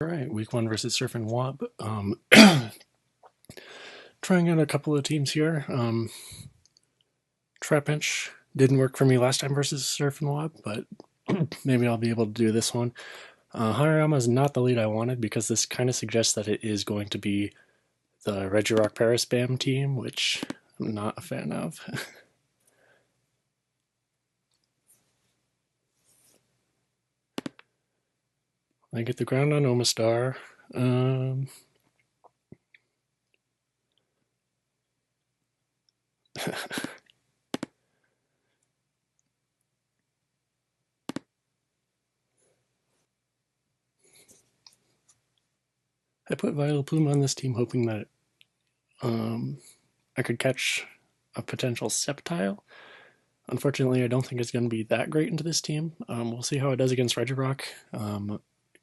All right, week 1 versus SurfnWOB. Trying out a couple of teams here. Trap bench didn't work for me last time versus SurfnWOB, but maybe I'll be able to do this one. Hariyama is not the lead I wanted because this kind of suggests that it is going to be the Regirock Paraspam team, which I'm not a fan of. I get the ground on Omastar. I put Vileplume on this team hoping that I could catch a potential Sceptile. Unfortunately, I don't think it's going to be that great into this team. We'll see how it does against Regirock.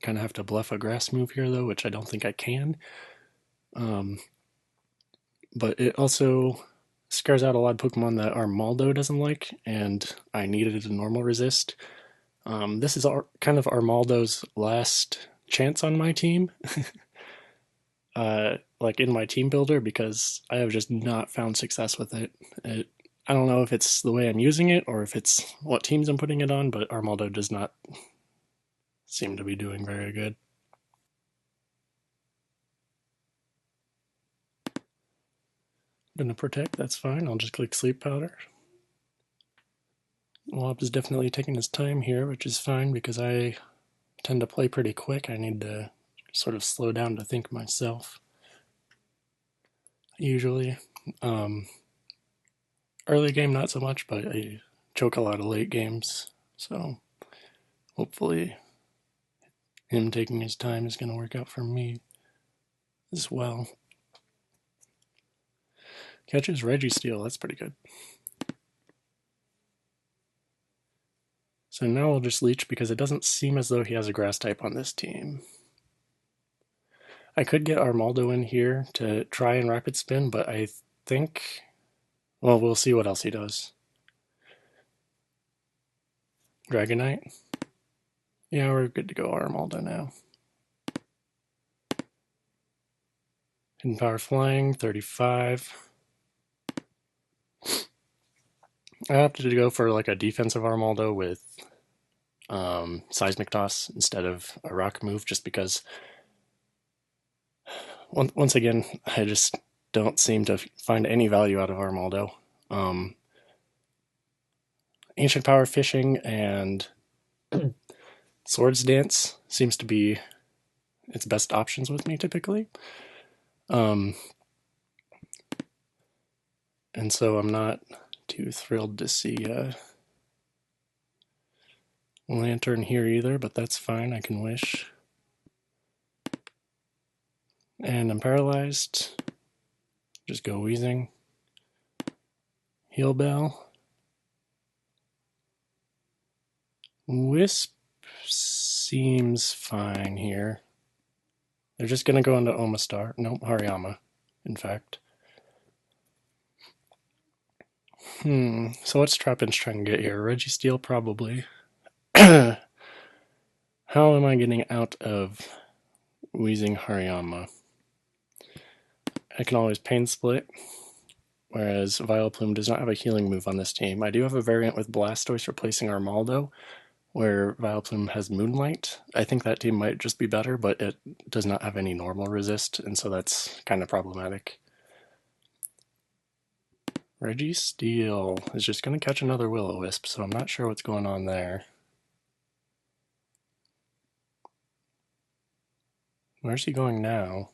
Kind of have to bluff a grass move here, though, which I don't think I can. But it also scares out a lot of Pokemon that Armaldo doesn't like, and I needed a normal resist. This is kind of Armaldo's last chance on my team. Like in my team builder, because I have just not found success with it. I don't know if it's the way I'm using it or if it's what teams I'm putting it on, but Armaldo does not seem to be doing very good. Gonna protect, that's fine. I'll just click Sleep Powder. Wob is definitely taking his time here, which is fine because I tend to play pretty quick. I need to sort of slow down to think myself. Usually. Early game, not so much, but I choke a lot of late games, so hopefully him taking his time is going to work out for me as well. Catches Registeel, that's pretty good. So now we'll just leech because it doesn't seem as though he has a grass type on this team. I could get Armaldo in here to try and rapid spin, but I think, well, we'll see what else he does. Dragonite? Yeah, we're good to go Armaldo now. Hidden Power Flying, 35. I opted to go for like a defensive Armaldo with Seismic Toss instead of a rock move, just because once again, I just don't seem to find any value out of Armaldo. Ancient Power Fishing and Swords Dance seems to be its best options with me typically. And so I'm not too thrilled to see Lantern here either, but that's fine, I can wish. And I'm paralyzed. Just go Wheezing. Heal Bell. Wisp seems fine here. They're just going to go into Omastar. Nope, Hariyama, in fact. So what's Trapinch trying to get here? Registeel, probably. How am I getting out of Wheezing Hariyama? I can always Pain Split, whereas Vileplume does not have a healing move on this team. I do have a variant with Blastoise replacing Armaldo, where Vileplume has Moonlight. I think that team might just be better, but it does not have any normal resist, and so that's kind of problematic. Registeel is just going to catch another Will-O-Wisp, so I'm not sure what's going on there. Where's he going now?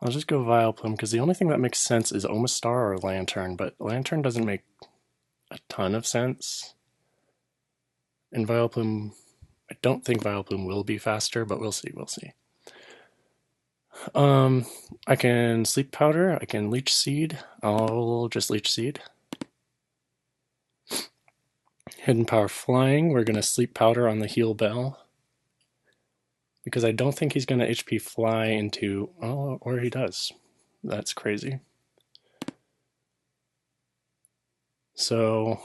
I'll just go Vileplume, because the only thing that makes sense is Omastar or Lantern, but Lantern doesn't make a ton of sense. And Vileplume, I don't think Vileplume will be faster, but we'll see, I can Sleep Powder, I can Leech Seed. I'll just Leech Seed. Hidden Power Flying, we're going to Sleep Powder on the Heal Bell. Because I don't think he's going to HP Fly into... Oh, or he does. That's crazy. So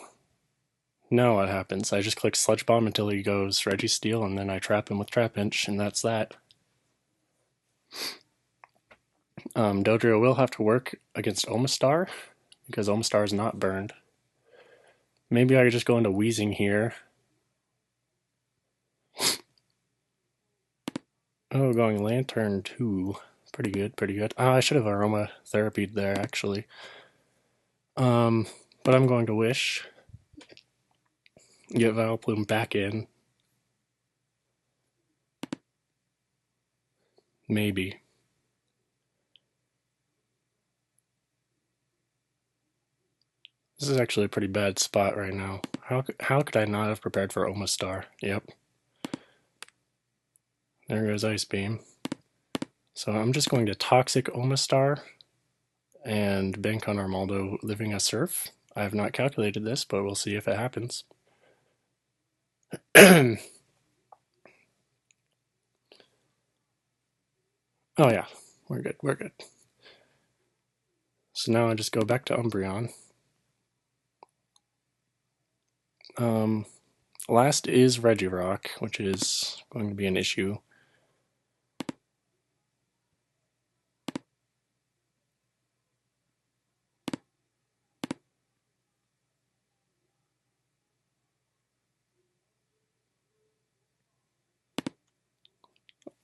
Now what happens? I just click Sludge Bomb until he goes Registeel, and then I trap him with Trapinch, and that's that. Dodrio will have to work against Omastar, because Omastar is not burned. Maybe I could just go into Wheezing here. Oh, going Lantern too. Pretty good, pretty good. I should have aromatherapied there, actually. But I'm going to Wish. Get Vileplume back in. Maybe. This is actually a pretty bad spot right now. How could I not have prepared for Omastar? Yep. There goes Ice Beam. So I'm just going to Toxic Omastar and bank on Armaldo living a Surf. I have not calculated this, but we'll see if it happens. Oh yeah, we're good, we're good. So now I just go back to Umbreon. Last is Regirock, which is going to be an issue.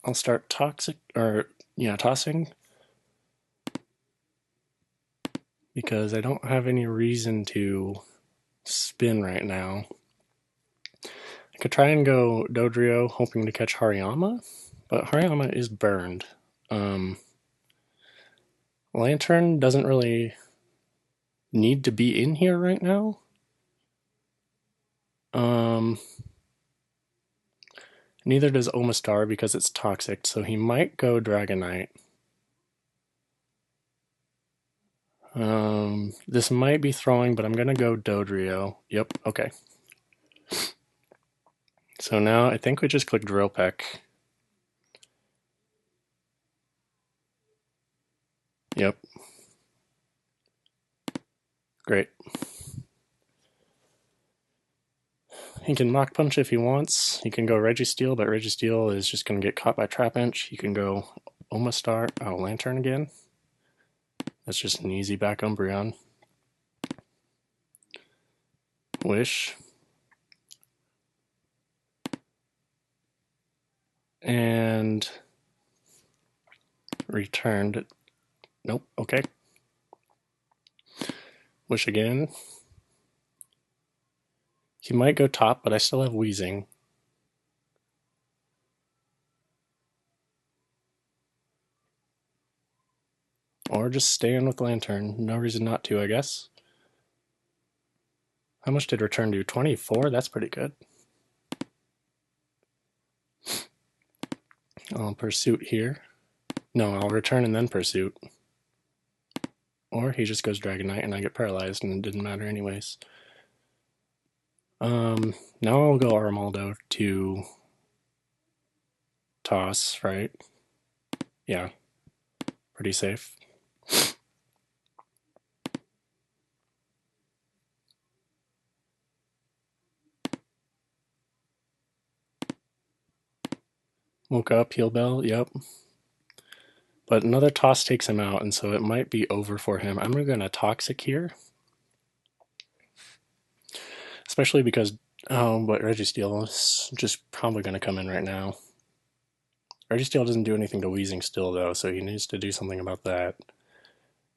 I'll start tossing, because I don't have any reason to spin right now. I could try and go Dodrio, hoping to catch Hariyama, but Hariyama is burned. Lantern doesn't really need to be in here right now. Neither does Omastar because it's toxic, so he might go Dragonite. This might be throwing, but I'm gonna go Dodrio. Yep, okay. So now I think we just click Drill Peck. Yep. Great. He can Mach Punch if he wants. He can go Registeel, but Registeel is just going to get caught by Trapinch. He can go Omastar. Oh, Lantern again. That's just an easy back Umbreon. Wish. And returned. Nope, okay. Wish again. He might go top, but I still have Wheezing. Or just stay in with Lantern. No reason not to, I guess. How much did return do? 24? That's pretty good. I'll Pursuit here. No, I'll return and then Pursuit. Or he just goes Dragonite and I get paralyzed and it didn't matter anyways. Now I'll go Armaldo to toss, right? Yeah, pretty safe. Woke up, Heal Bell, yep. But another toss takes him out, and so it might be over for him. I'm going to Toxic here. Especially because, but Registeel is just probably going to come in right now. Registeel doesn't do anything to Wheezing still, though, so he needs to do something about that.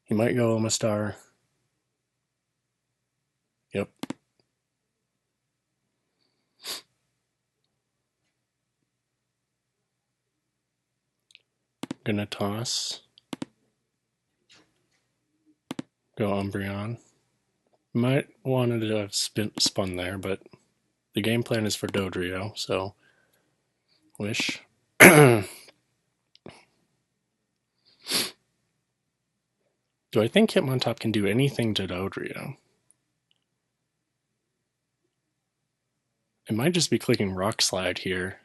He might go Omastar. Yep. Gonna toss. Go Umbreon. Might wanted to have spun there, but the game plan is for Dodrio, so Wish. Do I think Hitmontop can do anything to Dodrio? It might just be clicking Rock Slide here.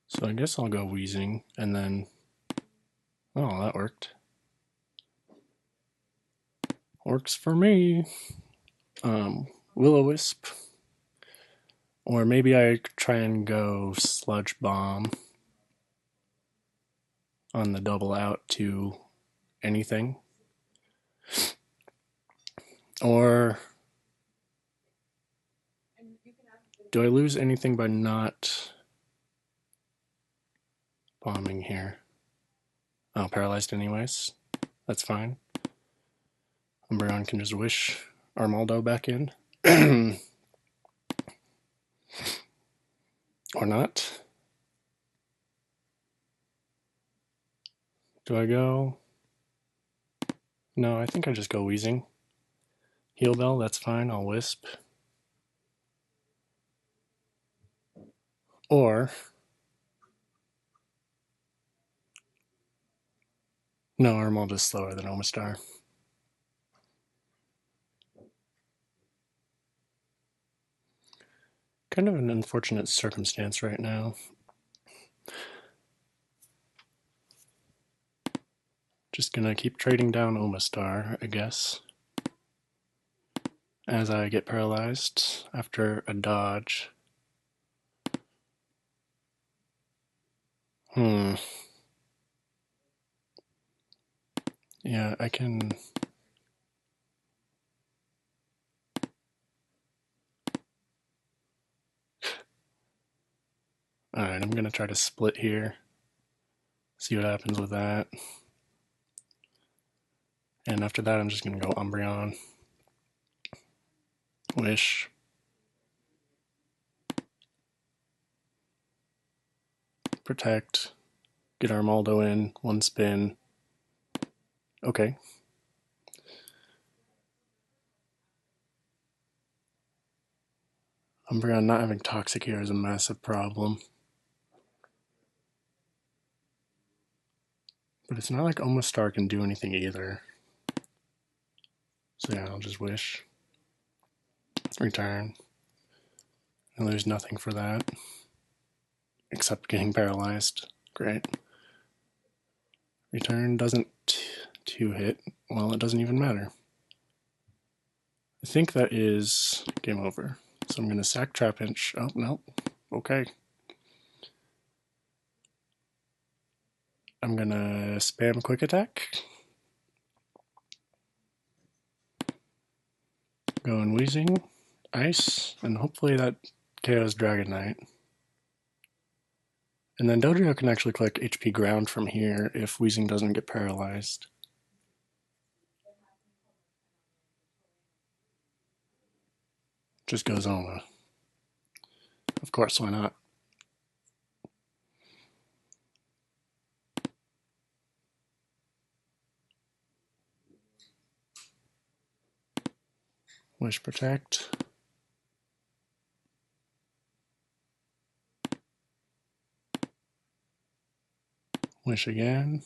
So I guess I'll go Wheezing, and then Oh, that worked. Works for me. Will-O-Wisp. Or maybe I try and go Sludge Bomb on the double out to anything. Or do I lose anything by not bombing here? Oh, paralyzed anyways. That's fine. Umbreon can just wish Armaldo back in. Or not. Do I go? No, I think I just go Wheezing. Heal Bell, that's fine, I'll Wisp. Or, no, Armaldo's slower than Omastar. Kind of an unfortunate circumstance right now. Just gonna keep trading down Omastar, I guess. As I get paralyzed after a dodge. Yeah, I can... Alright, I'm gonna try to split here. See what happens with that. And after that, I'm just gonna go Umbreon. Wish. Protect. Get Armaldo in. One spin. Okay. Umbreon not having Toxic here is a massive problem. But it's not like Omastar can do anything either. So yeah, I'll just wish. Return. And there's nothing for that. Except getting paralyzed. Great. Return doesn't two-hit. Well, it doesn't even matter. I think that is game over. So I'm going to sack Trapinch. Oh, no. Okay. I'm going to spam Quick Attack. Go in Wheezing. Ice. And hopefully that KOs Dragonite. And then Dodrio can actually collect HP ground from here if Wheezing doesn't get paralyzed. Just goes Oma. Of course, why not? Wish Protect. Wish again.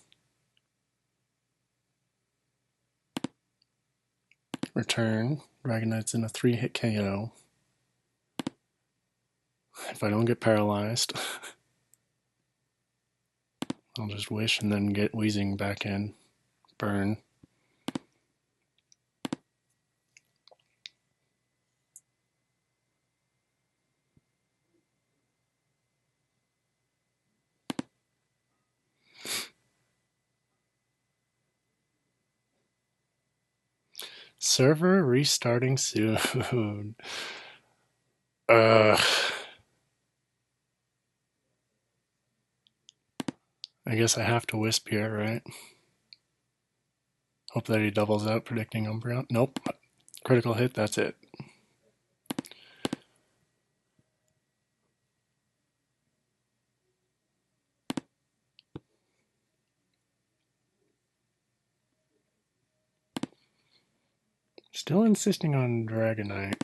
Return. Dragonite's in a 3-hit KO. If I don't get paralyzed, I'll just wish and then get Wheezing back in. Burn. Server restarting soon. I guess I have to Wisp here, right? Hope that he doubles out, predicting Umbreon. Nope. Critical hit, that's it. Still insisting on Dragonite.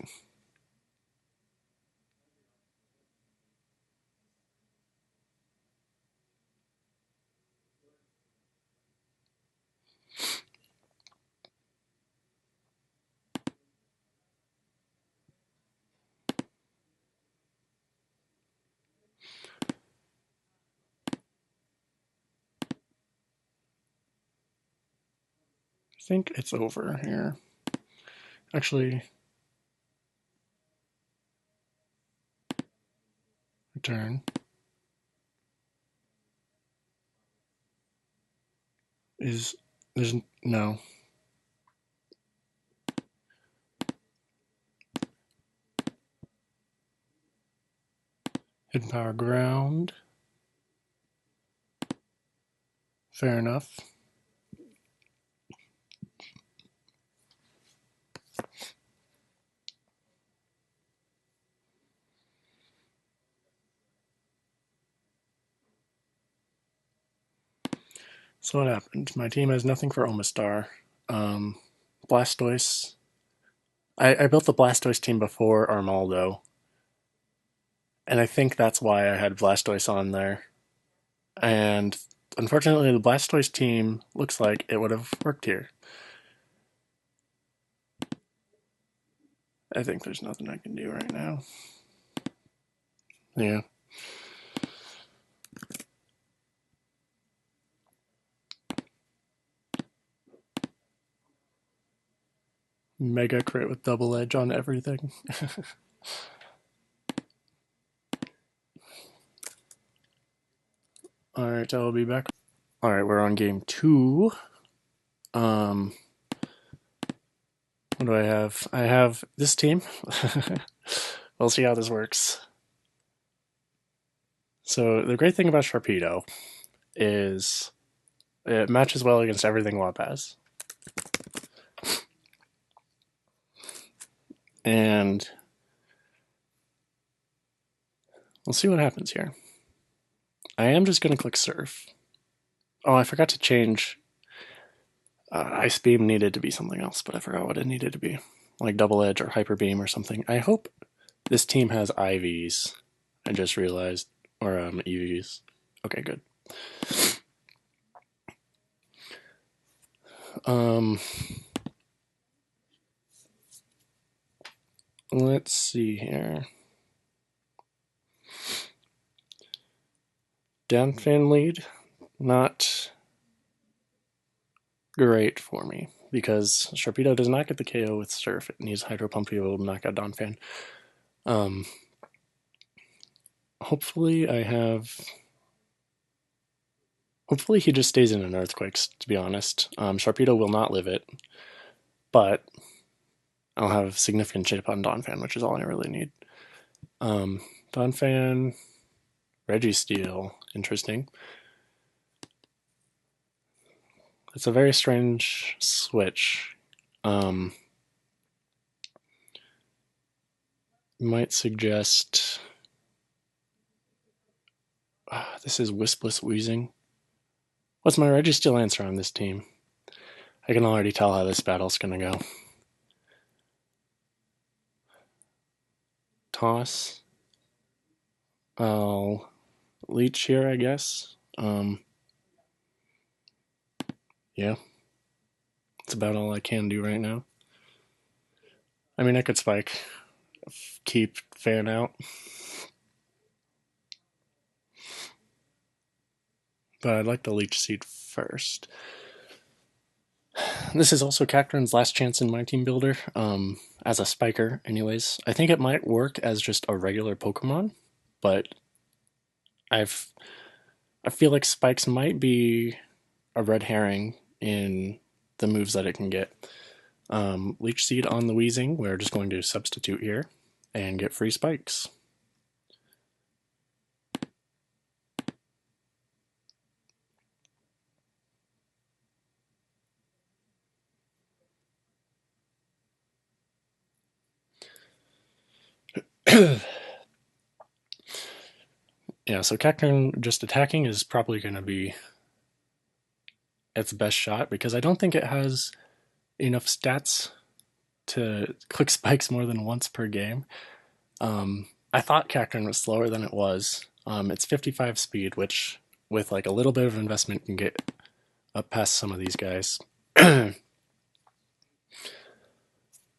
think it's over here. Actually, return is, there's no. Hidden power ground. Fair enough. So what happened? My team has nothing for Omastar. Blastoise. I built the Blastoise team before Armaldo, and I think that's why I had Blastoise on there. And unfortunately, the Blastoise team looks like it would have worked here. I think there's nothing I can do right now. Yeah. Mega crit with double edge on everything. Alright, I'll be back. Alright, we're on game 2. What do I have? I have this team. We'll see how this works. So the great thing about Sharpedo is it matches well against everything WOB has. And we'll see what happens here. I am just going to click Surf. Oh, I forgot to change. Ice Beam needed to be something else, but I forgot what it needed to be. Like Double Edge or Hyper Beam or something. I hope this team has IVs. I just realized. Or EVs. Okay, good. Let's see here. Donphan lead, not great for me because Sharpedo does not get the KO with Surf. It needs Hydro Pump to be able to knock out Donphan. Hopefully I have. Hopefully he just stays in an Earthquakes, to be honest. Sharpedo will not live it, but I'll have significant chip on Donphan, which is all I really need. Donphan, Registeel, interesting. It's a very strange switch. Might suggest. This is Wispless Wheezing. What's my Registeel answer on this team? I can already tell how this battle's gonna go. Toss. I'll leech here, I guess. Yeah. It's about all I can do right now. I mean, I could spike. Keep fan out. But I'd like the leech seed first. This is also Cacturin's last chance in my team builder, as a spiker anyways. I think it might work as just a regular Pokemon, but I feel like spikes might be a red herring in the moves that it can get. Leech Seed on the Weezing, we're just going to substitute here and get free spikes. Yeah, so Cacturn just attacking is probably going to be its best shot because I don't think it has enough stats to click spikes more than once per game. I thought Cacturn was slower than it was. It's 55 speed, which with like a little bit of investment can get up past some of these guys.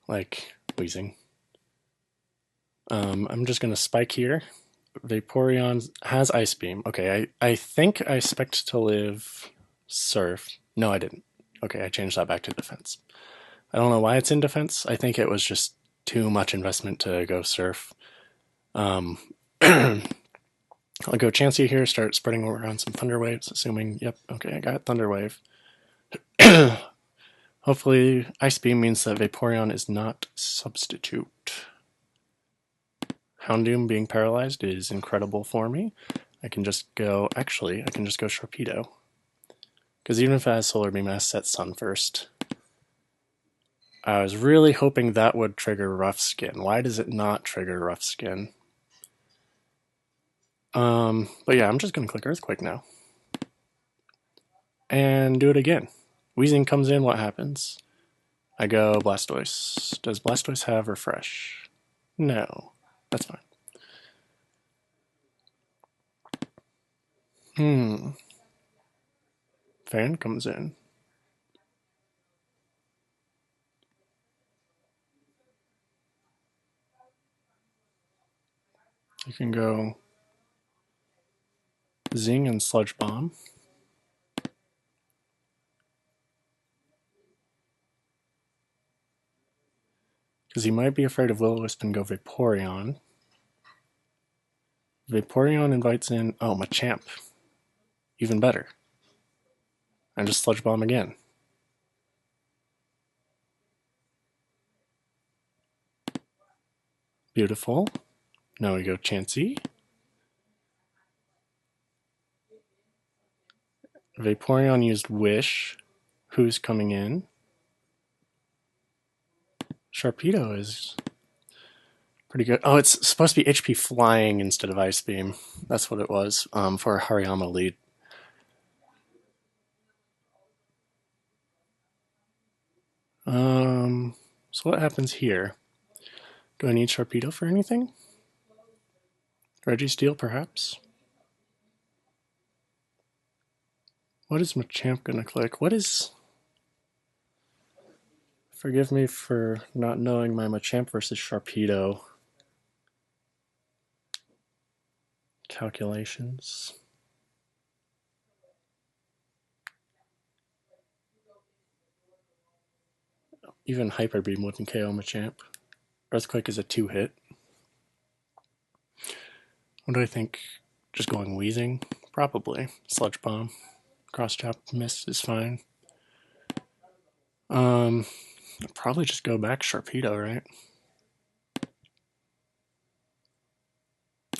Like Weezing. I'm just going to spike here. Vaporeon has Ice Beam. Okay, I think I expect to live Surf. No, I didn't. Okay, I changed that back to defense. I don't know why it's in defense. I think it was just too much investment to go surf. I'll go Chansey here, start spreading around some Thunder Waves, assuming, yep, okay, I got Thunder Wave. Hopefully, Ice Beam means that Vaporeon is not substitute. Houndoom being paralyzed is incredible for me. I can just go, actually, I can just go Sharpedo. Because even if it has Solar Beam, it has Set Sun first. I was really hoping that would trigger Rough Skin. Why does it not trigger Rough Skin? But yeah, I'm just going to click Earthquake now. And do it again. Wheezing comes in, what happens? I go Blastoise. Does Blastoise have Refresh? No. That's fine. Fan comes in. You can go Zing and Sludge Bomb. Because he might be afraid of Will-O-Wisp and go Vaporeon. Vaporeon invites in, oh, Machamp. Even better. And just Sludge Bomb again. Beautiful. Now we go Chansey. Vaporeon used Wish. Who's coming in? Sharpedo is pretty good. Oh, it's supposed to be HP Flying instead of Ice Beam. That's what it was for a Hariyama lead. So what happens here? Do I need Sharpedo for anything? Registeel, perhaps? What is Machamp gonna click? What is... Forgive me for not knowing my Machamp versus Sharpedo calculations. Even Hyper Beam wouldn't KO Machamp. Earthquake is a 2-hit. What do I think? Just going Wheezing? Probably. Sludge Bomb. Cross Chop Miss is fine. I'll probably just go back Sharpedo, right?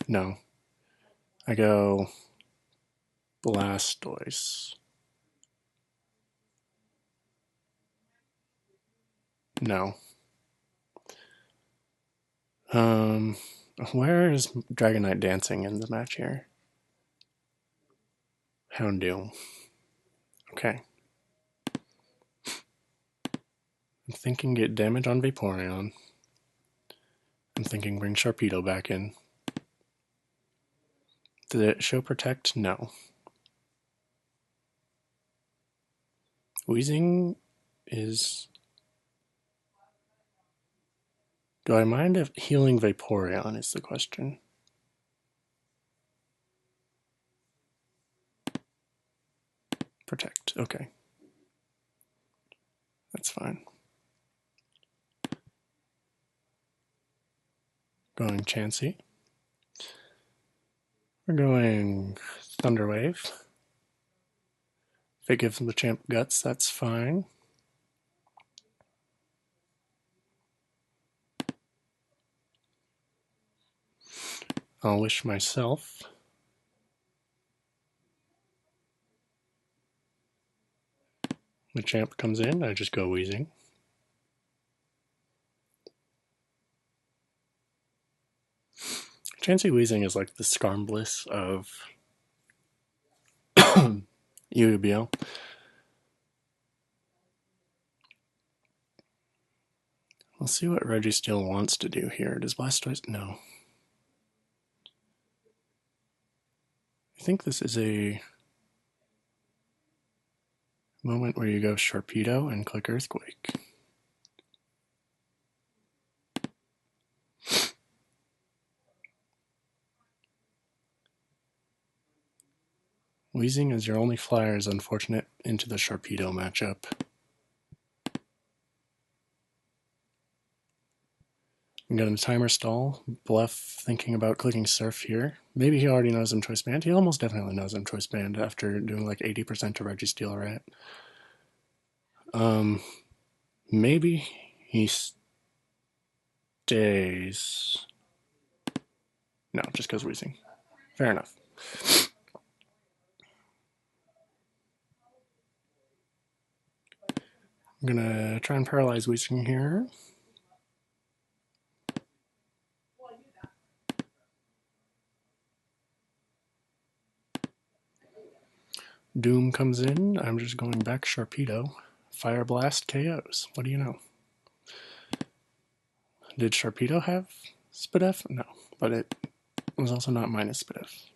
No. I go Blastoise. No. Where is Dragonite dancing in the match here? Houndoom. Okay. I'm thinking get damage on Vaporeon. I'm thinking bring Sharpedo back in. Did it show Protect? No. Wheezing is... Do I mind if healing Vaporeon is the question? Protect, okay. That's fine. Going Chansey. We're going Thunder Wave. If it gives the champ guts, that's fine. I'll wish myself. The champ comes in, I just go Wheezing. Chansey Wheezing is like the Skarmbliss of UUBL. We'll see what Registeel wants to do here. Does Blastoise? No. I think this is a moment where you go Sharpedo and click Earthquake. Wheezing as your only flyer is unfortunate into the Sharpedo matchup. I'm getting a timer stall. Bluff thinking about clicking surf here. Maybe he already knows I'm choice banned. He almost definitely knows I'm choice banned after doing like 80% to Registeel, right? Maybe he stays. No, just goes wheezing. Fair enough. I'm gonna try and paralyze wheezing here. Doom comes in. I'm just going back Sharpedo. Fire Blast KOs. What do you know? Did Sharpedo have Spadef? No, but it was also not minus Spadef.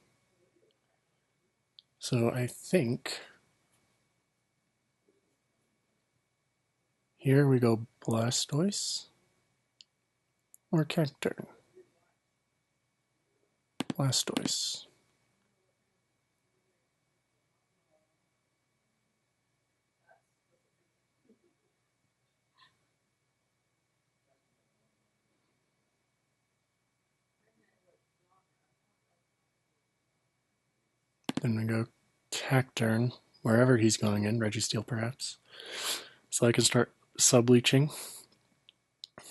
So I think here we go Blastoise or Cacturn. Blastoise. Then we go Cacturn, wherever he's going in, Registeel perhaps. So I can start sub-leeching.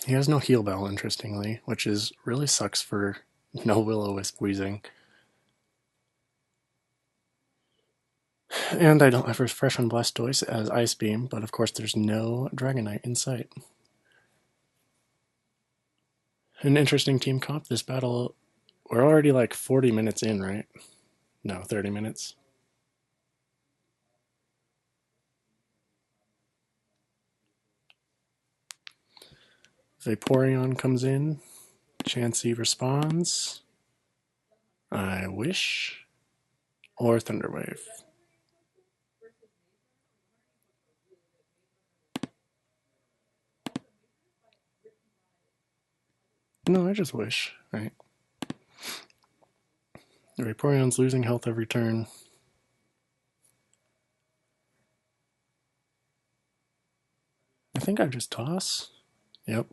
He has no Heal Bell, interestingly, which is really sucks for no Will-O-Wisp wheezing. And I don't have Refresh on Blastoise as Ice Beam, but of course there's no Dragonite in sight. An interesting team comp. This battle, we're already like 40 minutes in, right? No, 30 minutes. Vaporeon comes in. Chansey responds. I wish. Or Thunderwave. No, I just wish, right? The Vaporeon's losing health every turn. I think I just toss. Yep.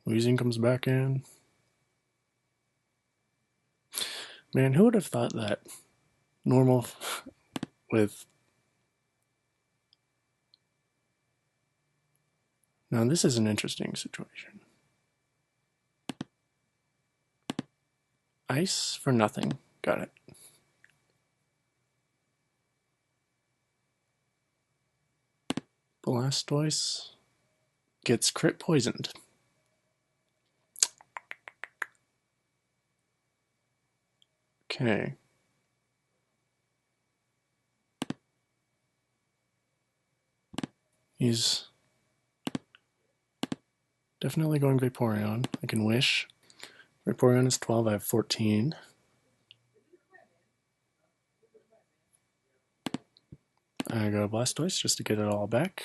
Weezing comes back in. Man, who would have thought that normal with... Now this is an interesting situation. Ice for nothing. Got it. Blastoise gets crit poisoned. Okay. He's definitely going Vaporeon. I can wish. Vaporeon is 12, I have 14. I go Blastoise just to get it all back.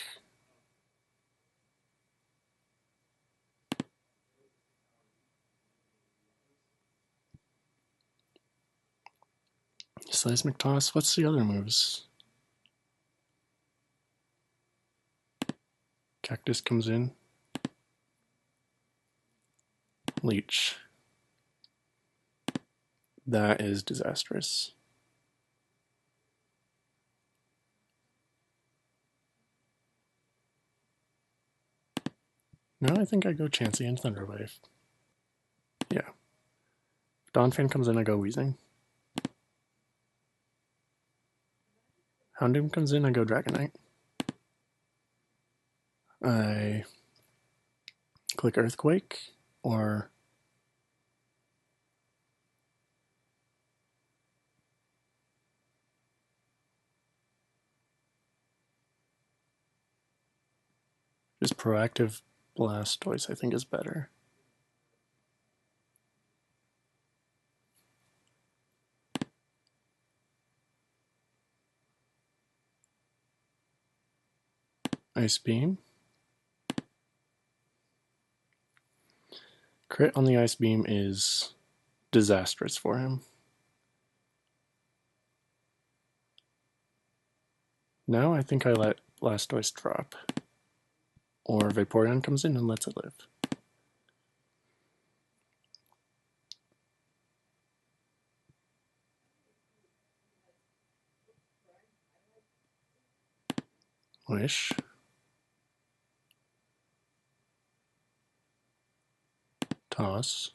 Seismic Toss. What's the other moves? Cactus comes in. Leech. That is disastrous. No, I think I go Chansey and Thunderwave. Yeah. If Donphan comes in, I go Weezing. Houndoom comes in, I go Dragonite. I click Earthquake, or just proactive Blastoise, I think is better. Ice Beam. Crit on the Ice Beam is disastrous for him. Now I think I let Blastoise drop. Or Vaporeon comes in and lets it live. Wish. Toss.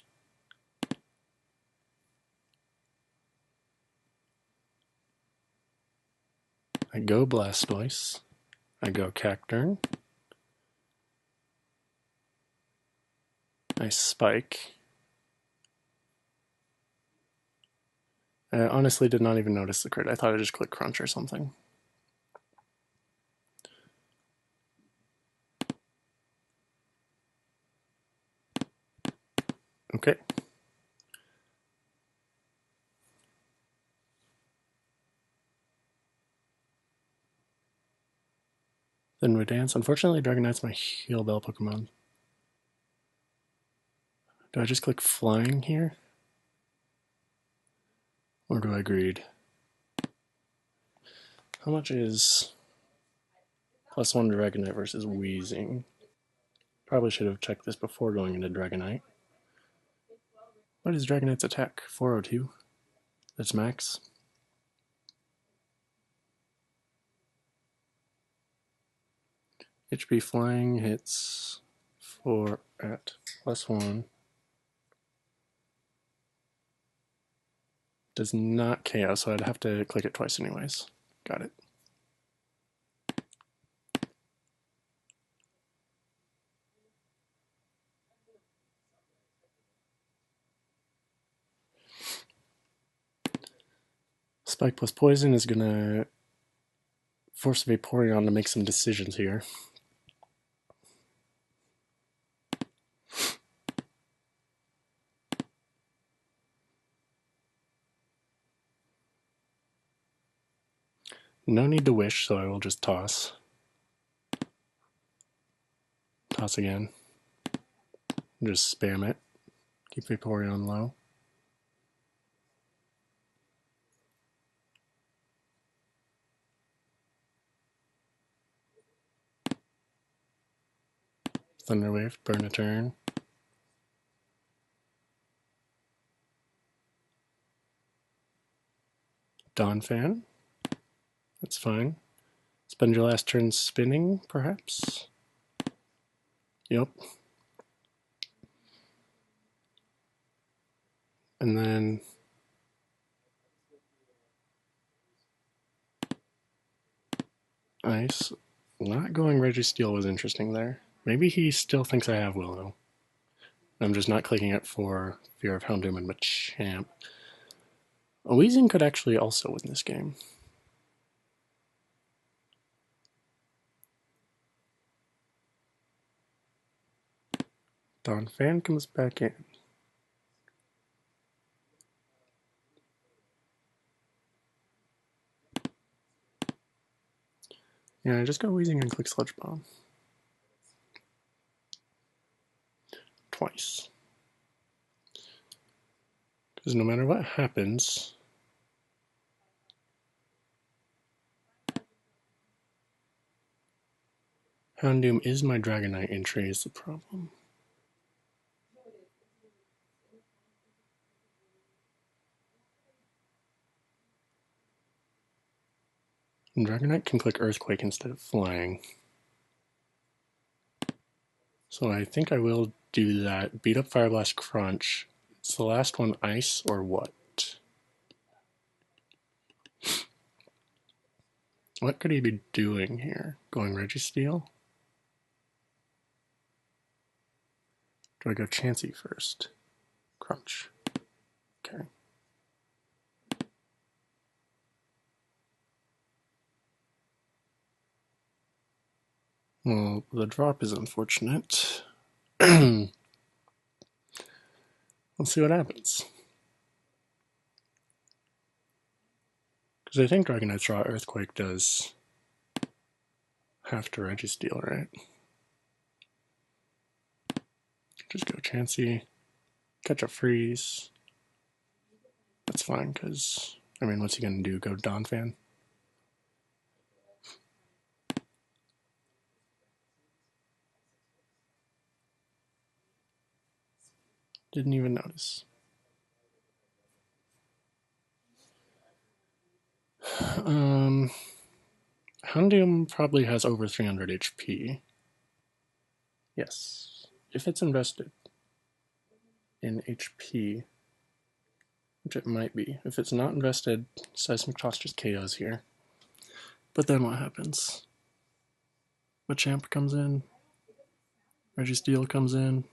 I go Blastoise. I go Cacturn. I Spike. I honestly did not even notice the crit. I thought I just clicked Crunch or something. Okay. Then we dance. Unfortunately, Dragonite's my Heal Bell Pokemon. Do I just click Flying here? Or do I Greed? How much is +1 Dragonite versus Wheezing? Probably should have checked this before going into Dragonite. What is Dragonite's attack? 402. That's max. HP Flying hits 4 at +1. Does not KO, so I'd have to click it twice anyways. Got it. Spike plus Poison is going to force Vaporeon to make some decisions here. No need to wish, so I will just toss. Toss again. Just spam it. Keep Vaporeon low. Thunder Wave, burn a turn. Donphan. That's fine. Spend your last turn spinning, perhaps? Yep. And then Ice. Not going Registeel was interesting there. Maybe he still thinks I have Willow. I'm just not clicking it for fear of Houndoom and Machamp. Weezing could actually also win this game. Donphan comes back in. Yeah, I just go Weezing and click Sludge Bomb. Twice. Because no matter what happens, Houndoom is my Dragonite entry is the problem. And Dragonite can click Earthquake instead of Flying. So I think I will do that. Beat up Fire Blast Crunch. It's the last one Ice or what? What could he be doing here? Going Registeel? Do I go Chansey first? Crunch. Okay. Well, the drop is unfortunate. Let's see what happens. Because I think Dragonite's Raw Earthquake does have to Registeel, right? Just go Chansey, catch a Freeze. That's fine, because, I mean, what's he going to do? Go Donphan? Didn't even notice. Houndoom probably has over 300 HP. Yes, if it's invested in HP, which it might be. If it's not invested, Seismic Toss just KOs here. But then what happens? Machamp comes in, Registeel comes in,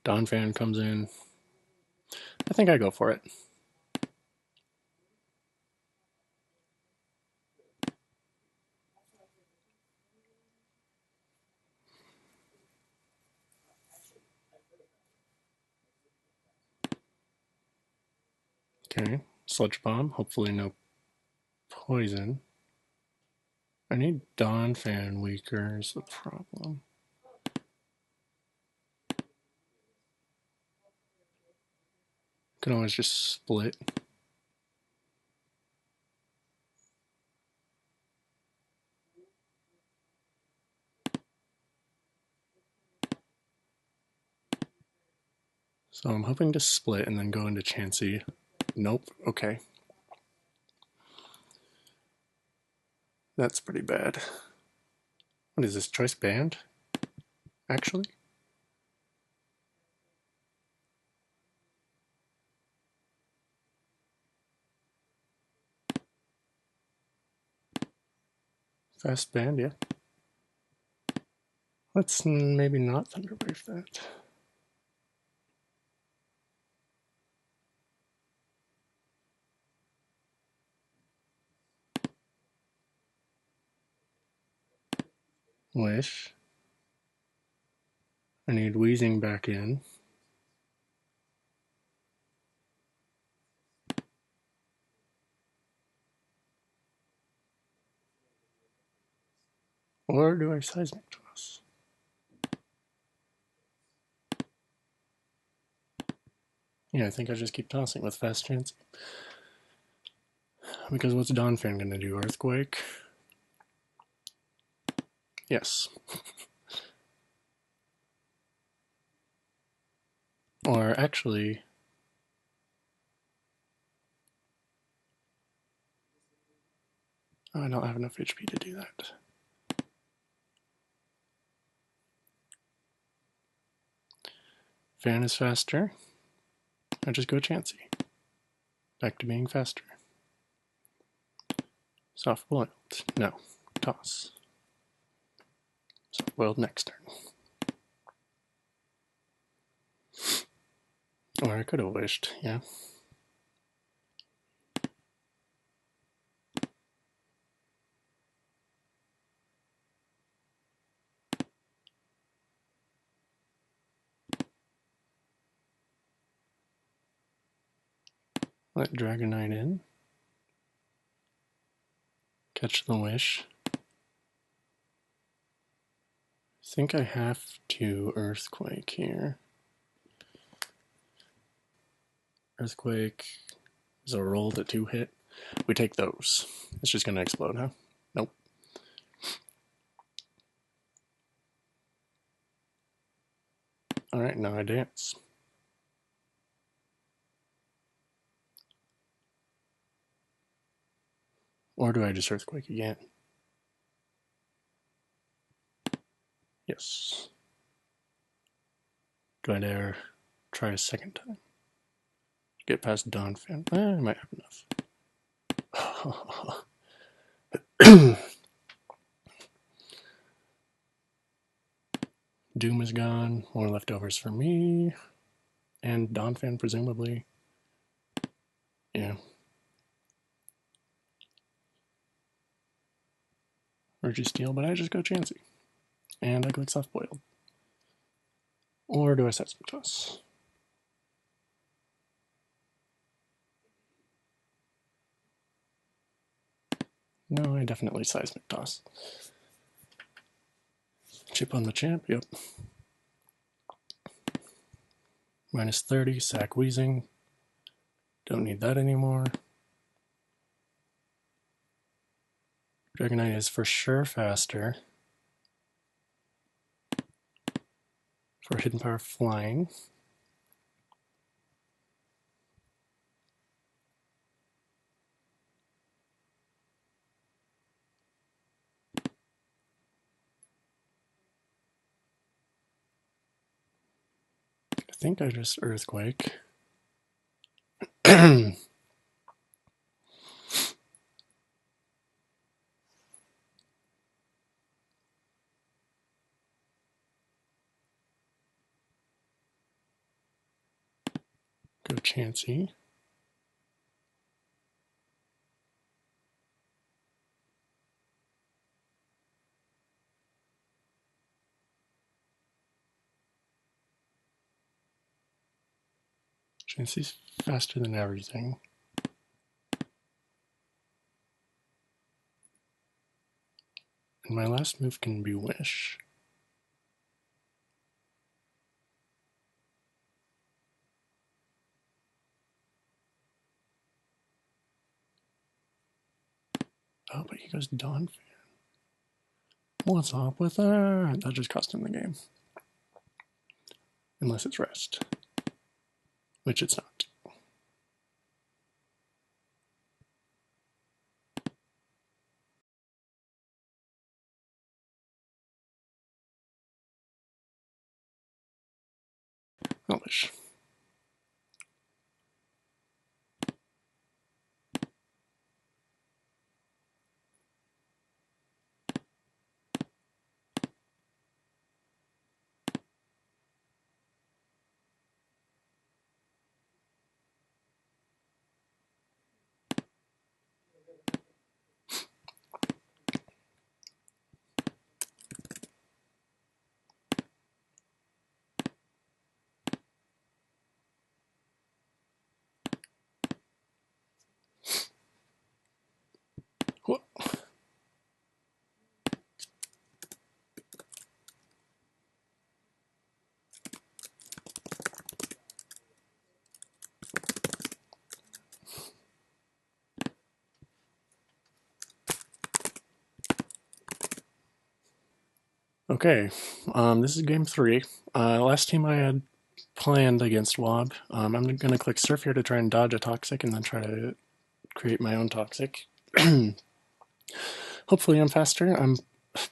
Donphan comes in. I think I go for it. Okay, Sludge Bomb, hopefully no poison. I need Donphan weaker is the problem. Can always just split. So I'm hoping to split and then go into Chansey. Nope, okay. That's pretty bad. What is this, choice banned? Actually? Fast banned, yeah. Let's maybe not Thunder Wave that. Wish. I need Wheezing back in. Or do I Seismic Toss? Yeah, I think I just keep tossing with Fast Chansey. Because what's Donphan gonna do? Earthquake? Yes. Or actually, I don't have enough HP to do that. Fan is faster. I just go Chansey. Back to being faster. Soft boiled. No. Toss. Soft boiled next turn. Or I could have wished, yeah. Let Dragonite in. Catch the wish. I think I have to Earthquake here. Earthquake is a roll to 2-hit. We take those. It's just gonna explode, huh? Nope. Alright, now I dance. Or do I just Earthquake again? Yes. Do I dare try a second time? Get past Donphan. I might have enough. Doom is gone. More leftovers for me. And Donphan, presumably. Yeah. Registeel, but I just go Chansey. And I go with soft boiled. Or do I Seismic Toss? No, I definitely Seismic Toss. Chip on the champ, yep. Minus 30, sack Wheezing. Don't need that anymore. Dragonite is for sure faster. for hidden power flying. I think I just earthquake. Go Chansey. Chansey's faster than everything. And my last move can be Wish. Oh, but he goes Dawn Fan. What's up with that? That just cost him the game. Unless it's rest. Which it's not. I'll wish. What? Okay, this is game 3. Last team I had planned against WOB. I'm going to click Surf here to try and dodge a Toxic and then try to create my own Toxic. Hopefully I'm faster. I'm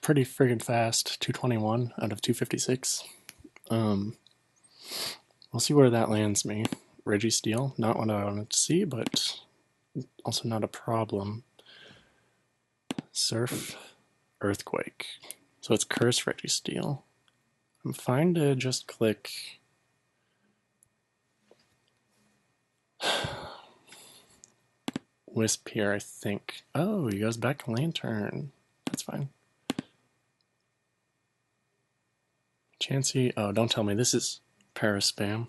pretty friggin' fast, 221 out of 256. We'll see where that lands me. Registeel, not what I wanted to see, but also not a problem. Surf, Earthquake. So it's Curse Registeel. I'm fine to just click Wisp here, I think. Oh, he goes back to Lantern. That's fine. Chansey. Oh, don't tell me this is Paraspam.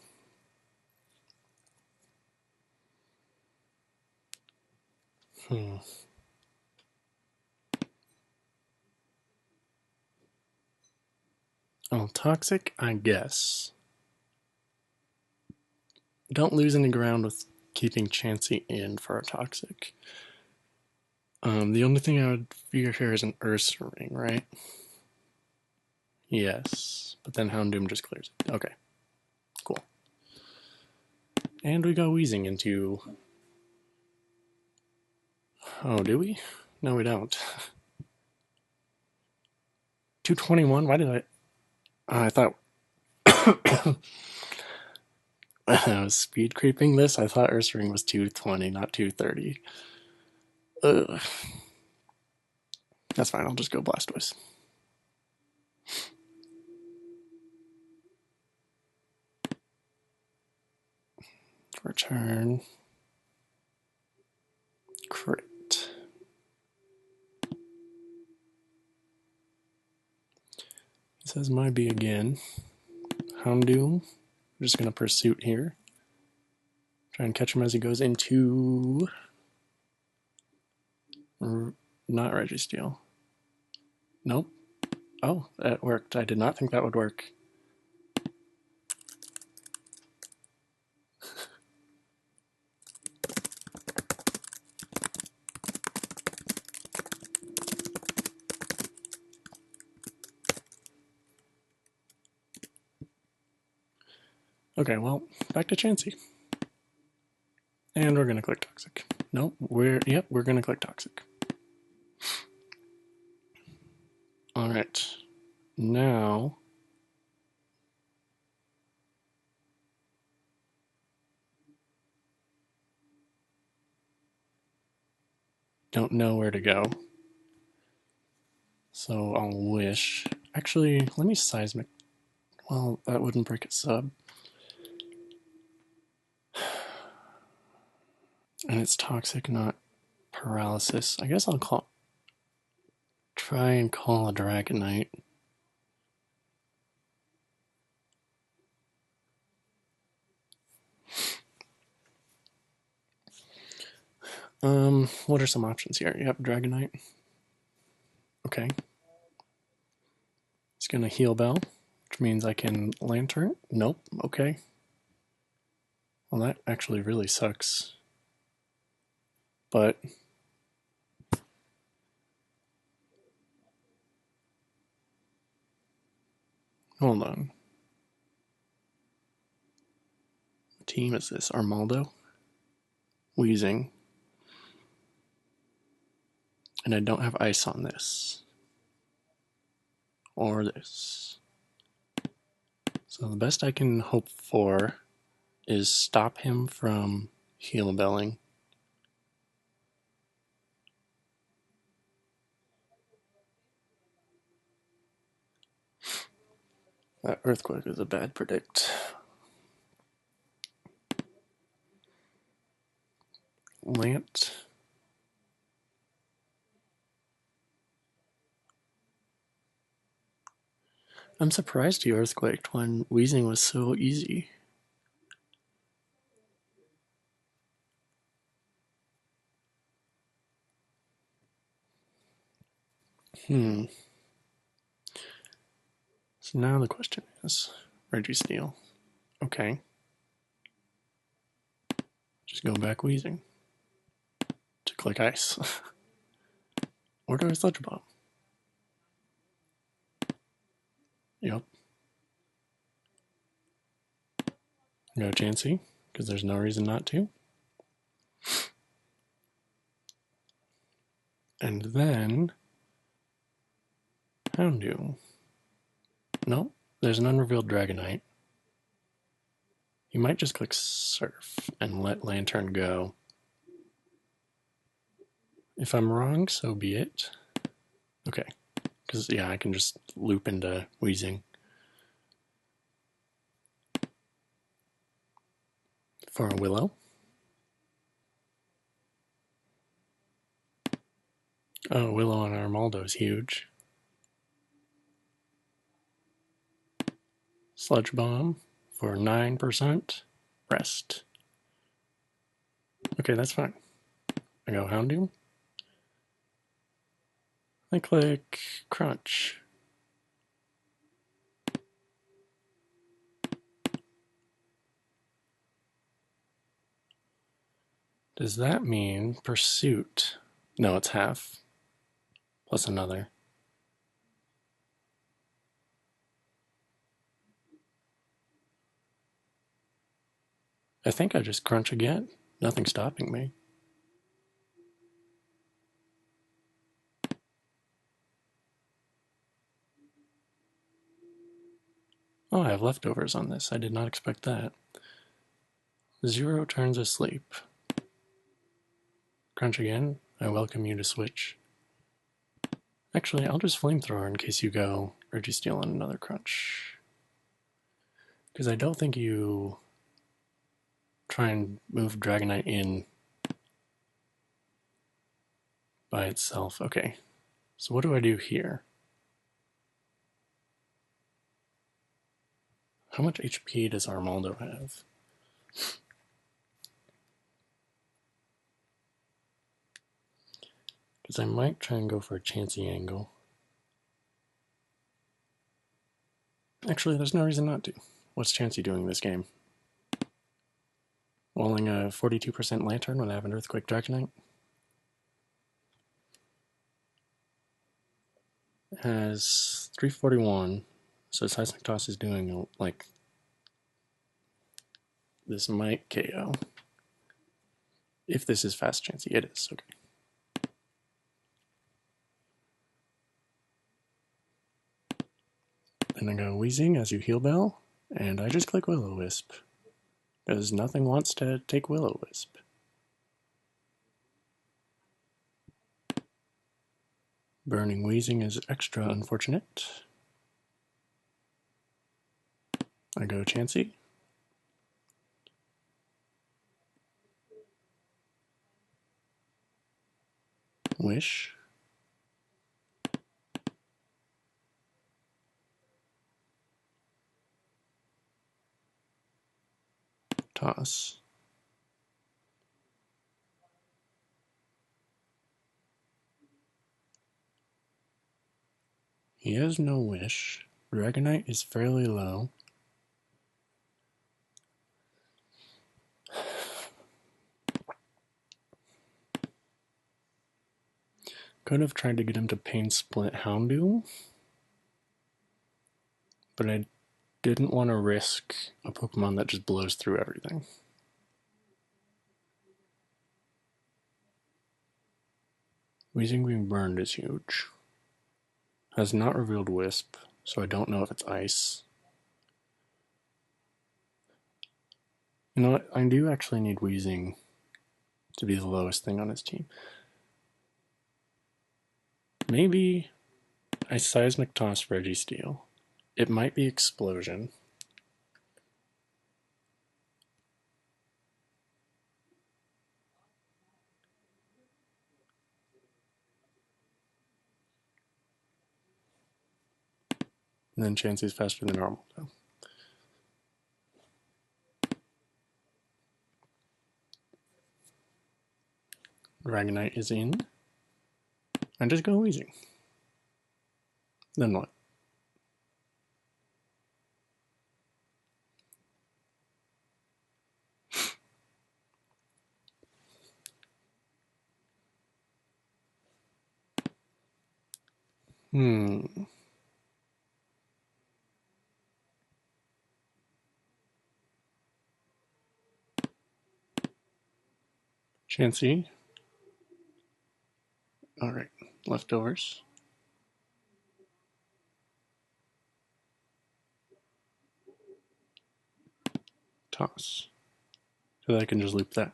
Oh, Toxic, I guess. Don't lose any ground with keeping Chansey in for a Toxic. The only thing I would figure here is an Ursa Ring, right? Yes, but then Houndoom just clears it. Okay, cool. And we go Weezing into... Oh, do we? No, we don't. 221? Why did I... I thought... I was speed creeping this. I thought Ursa Ring was 220, not 230. Ugh. That's fine, I'll just go Blastoise. Return. Crit. He says my B again. Houndoom. I'm just going to Pursuit here. Try and catch him as he goes into... Not Registeel. Nope. Oh, that worked. I did not think that would work. Okay, well, back to Chansey. And we're gonna click Toxic. Nope, we're gonna click Toxic. Alright. Now don't know where to go. So I'll wish. Actually, let me seismic. Well, that wouldn't break its sub. And it's toxic, not paralysis. I guess I'll try and call a Dragonite. What are some options here? Yep, Dragonite. Okay. It's gonna heal Bell, which means I can Lantern. Nope, okay. Well, that actually really sucks. But hold on. What team is this? Armaldo? Wheezing. And I don't have ice on this. Or this. So the best I can hope for is stop him from heal belling. That Earthquake is a bad predict. Lant. I'm surprised he Earthquaked when Wheezing was so easy. So now the question is, Registeel. Okay. Just go back Wheezing. To click Ice. Or do I Sludge Bomb? Yep. Go Chansey, because there's no reason not to. And then Houndoom. Nope, there's an unrevealed Dragonite. You might just click Surf and let Lantern go. If I'm wrong, so be it. Okay, because yeah, I can just loop into Wheezing. For a Willow. Oh, Willow on Armaldo is huge. Sludge Bomb for 9%. Rest. Okay, that's fine. I go Houndoom. I click Crunch. Does that mean Pursuit? No, it's half. Plus another. I think I just crunch again. Nothing's stopping me. Oh, I have leftovers on this. I did not expect that. 0 turns asleep. Crunch again. I welcome you to switch. Actually, I'll just Flamethrower in case you go Registeel on another crunch. Because I don't think you try and move Dragonite in by itself. Okay, so what do I do here? How much HP does Armaldo have? Because I might try and go for a Chansey angle. Actually, there's no reason not to. What's Chansey doing this game? Rolling a 42% Lantern when I have an Earthquake Dragonite? It has 341, so Seismic Toss is doing like this might KO. If this is fast Chansey, it is. Okay. And I go Wheezing as you heal Bell, and I just click Will-O-Wisp, because nothing wants to take Will-O-Wisp. Burning Wheezing is extra unfortunate. I go Chansey. Wish. Toss. He has no wish. Dragonite is fairly low. Could have tried to get him to Pain Split Houndoom, but I didn't want to risk a Pokemon that just blows through everything. Wheezing being burned is huge. Has not revealed Wisp, so I don't know if it's Ice. You know what? I do actually need Wheezing to be the lowest thing on his team. Maybe I Seismic Toss Registeel. It might be Explosion. And then Chansey's faster than normal, though. Dragonite is in. I just go Wheezing. Then what? Chansey. Alright, leftovers. Toss. So that I can just loop that.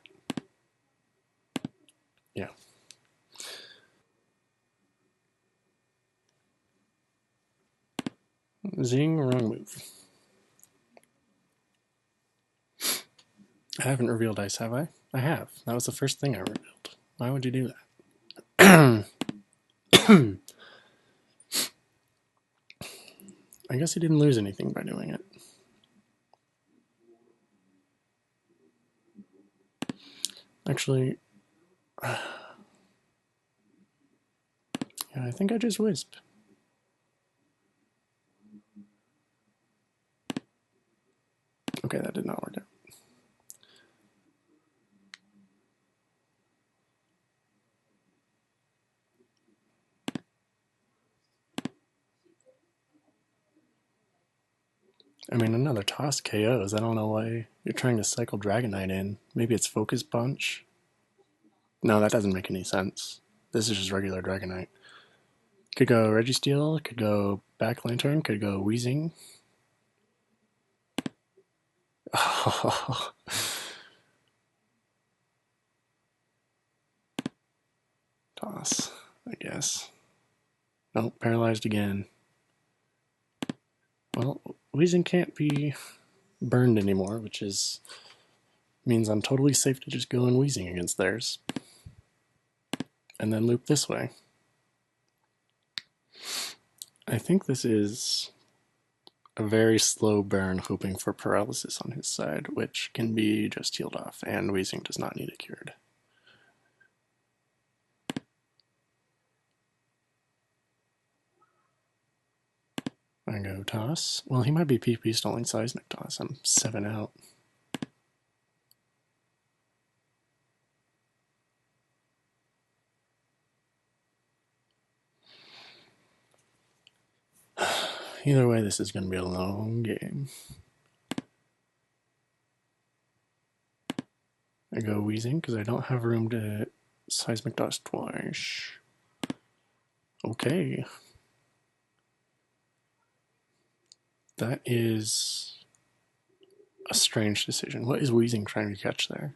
Yeah. Zing, wrong move. I haven't revealed Ice, have I? I have. That was the first thing I revealed. Why would you do that? I guess he didn't lose anything by doing it. Actually, yeah, I think I just Wisp. Okay, that did not work out. I mean, another toss KOs. I don't know why you're trying to cycle Dragonite in. Maybe it's Focus Punch? No, that doesn't make any sense. This is just regular Dragonite. Could go Registeel, could go Back Lantern, could go Wheezing. Oh. Toss, I guess. Nope, paralyzed again. Well, Wheezing can't be burned anymore, which means I'm totally safe to just go in Wheezing against theirs. And then loop this way. I think this is a very slow burn, hoping for paralysis on his side, which can be just healed off, and Wheezing does not need it cured. I go Toss. Well, he might be PP stalling Seismic Toss. I'm 7 out. Either way, this is going to be a long game. I go wheezing because I don't have room to seismic dust twice. Okay. That is a strange decision. What is wheezing trying to catch there?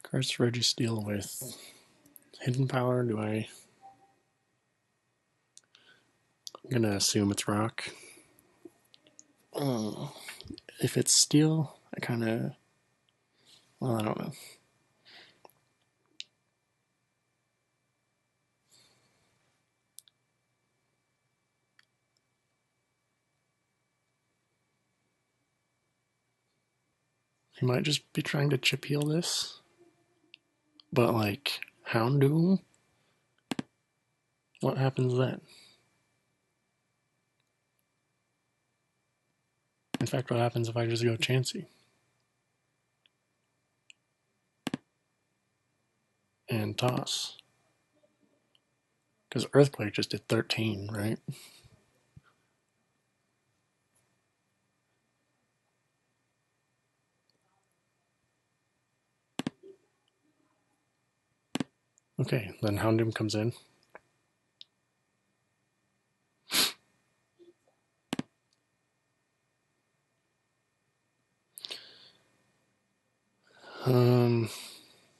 Curse Registeel with hidden power. I'm gonna assume it's rock. If it's steel, I kinda... Well, I don't know. He might just be trying to chip heal this. But, like, Houndoom? What happens then? In fact, what happens if I just go Chansey? And toss. Because Earthquake just did 13, right? Okay, then Houndoom comes in.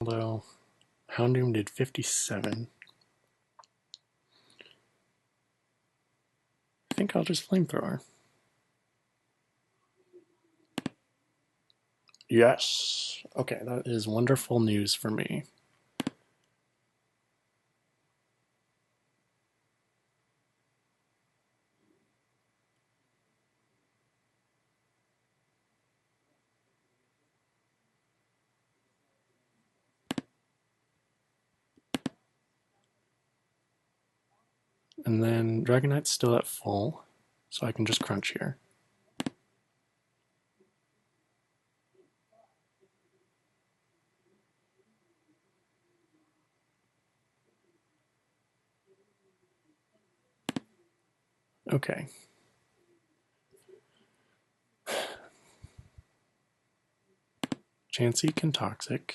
Well, Houndoom did 57. I think I'll just Flamethrower. Yes! Okay, that is wonderful news for me. And then Dragonite's still at full, so I can just crunch here. Okay. Chansey can Toxic.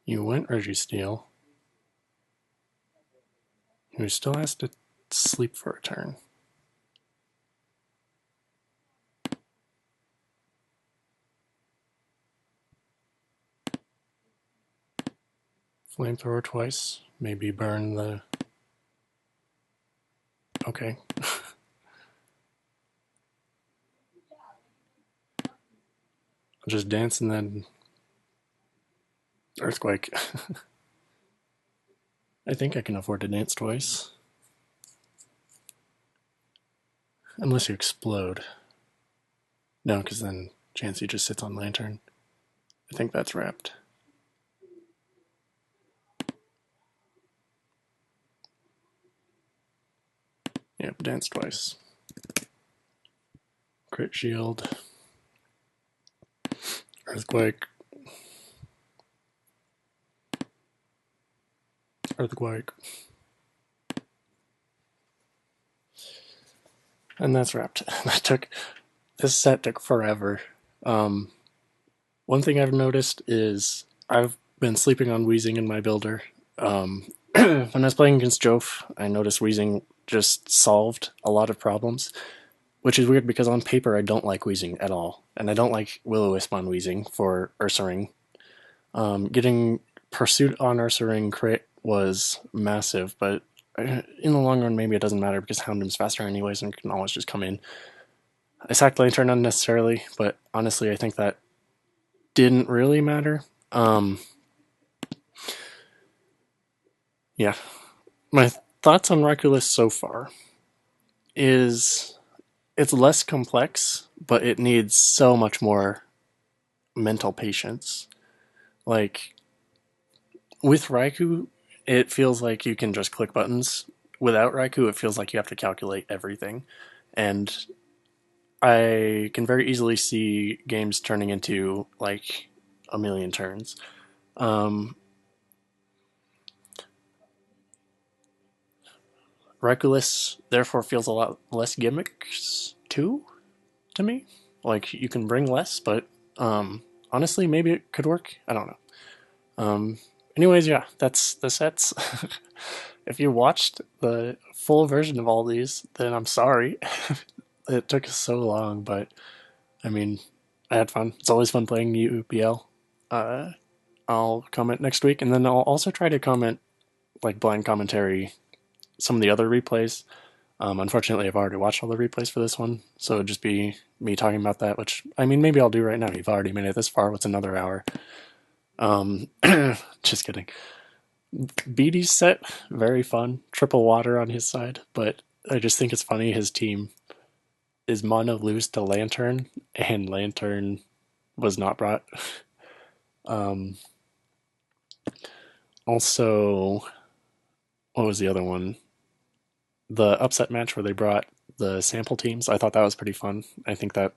You went Registeel. Who still has to sleep for a turn. Flamethrower twice. Maybe burn the... Okay. I'll just dance and then... Earthquake. I think I can afford to dance twice. Unless you explode. No, because then Chansey just sits on Lantern. I think that's wrapped. Yep, dance twice. Crit shield. Earthquake. Earthquake. And that's wrapped. This set took forever. One thing I've noticed is I've been sleeping on Wheezing in my builder. When I was playing against Joph, I noticed Wheezing just solved a lot of problems, which is weird because on paper I don't like Wheezing at all, and I don't like Will-O-Wisp on Wheezing for Ursaring. Getting Pursuit on Ursaring crit was massive, but in the long run maybe it doesn't matter because Houndoom's faster anyways and can always just come in. I sacked Lantern unnecessarily, but honestly I think that didn't really matter. Yeah. My thoughts on Raikou so far is it's less complex, but it needs so much more mental patience. Like, with Raikou, it feels like you can just click buttons. Without Raikou, it feels like you have to calculate everything. And I can very easily see games turning into like a million turns. Um, Raikou therefore feels a lot less gimmicks too to me. Like you can bring less, but honestly, maybe it could work. I don't know. Um, Anyways, yeah, that's the sets. If you watched the full version of all these, then I'm sorry. It took so long, but I mean, I had fun. It's always fun playing UUBL. Uh, I'll comment next week, and then I'll also try to comment like blind commentary some of the other replays. Unfortunately, I've already watched all the replays for this one, so it'd just be me talking about that. Which I mean, maybe I'll do right now. You've already made it this far. What's another hour? Um, just kidding. BD's set, very fun. Triple water on his side, but I just think it's funny his team is mono lose to Lantern, and Lantern was not brought. Um, Also, what was the other one? The upset match where they brought the sample teams. I thought that was pretty fun. I think that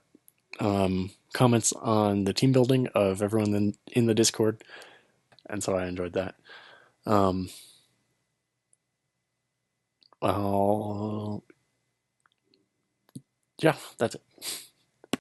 comments on the team building of everyone in the Discord, and so I enjoyed that. Um, well, yeah, that's it.